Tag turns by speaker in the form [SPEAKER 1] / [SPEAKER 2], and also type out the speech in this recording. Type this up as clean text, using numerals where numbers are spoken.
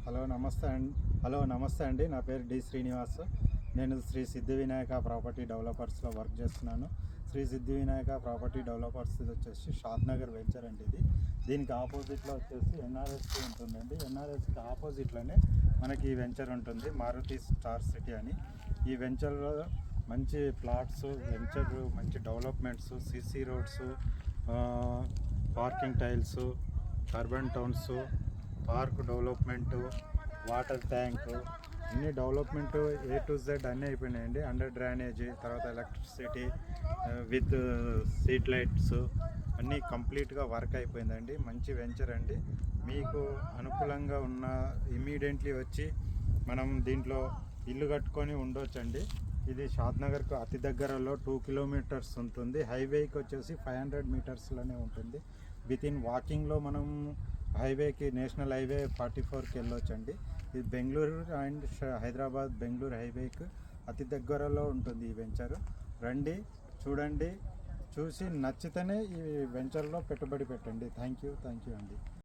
[SPEAKER 1] నమస్తే అండి. నా పేరు డి శ్రీనివాస్. నేను శ్రీ సిద్ధి వినాయక ప్రాపర్టీ డెవలపర్స్లో వర్క్ చేస్తున్నాను. శ్రీ సిద్ధి వినాయక ప్రాపర్టీ డెవలపర్స్ ఇది వచ్చేసి షాద్నగర్ వెంచర్ అండి. దీనికి ఆపోజిట్లో వచ్చేసి ఎన్ఆర్ఎస్కి ఉంటుందండి. ఎన్ఆర్ఎస్కి ఆపోజిట్లోనే మనకి ఈ వెంచర్ ఉంటుంది, మారుతి స్టార్ సిటీ అని. ఈ వెంచర్లో మంచి ప్లాట్స్, మంచి developments, CC roads, parking tiles, urban towns, park development, water tank, అన్ని డెవలప్మెంటు A to Z అన్నీ అయిపోయినాయండి. అండర్ డ్రైనేజీ, తర్వాత ఎలక్ట్రిసిటీ విత్ స్ట్రీట్ లైట్స్ అన్నీ కంప్లీట్గా వర్క్ అయిపోయిందండి. మంచి వెంచర్ అండి. మీకు అనుకూలంగా ఉన్న ఇమ్మీడియట్లీ వచ్చి మనం దీంట్లో ఇల్లు కట్టుకొని ఉండొచ్చండి. ఇది షాద్నగర్కు అతి దగ్గరలో 2 కిలోమీటర్స్ ఉంటుంది. హైవేకి వచ్చేసి 500 మీటర్స్లోనే ఉంటుంది. వితిన్ వాకింగ్లో మనం హైవేకి, నేషనల్ హైవే 44కి వెళ్ళొచ్చండి. ఇది బెంగళూరు అండ్ హైదరాబాద్ బెంగళూరు హైవేకి అతి దగ్గరలో ఉంటుంది ఈ వెంచర్. రండి, చూడండి, చూసి నచ్చితేనే ఈ వెంచర్లో పెట్టుబడి పెట్టండి. థ్యాంక్ యూ అండి.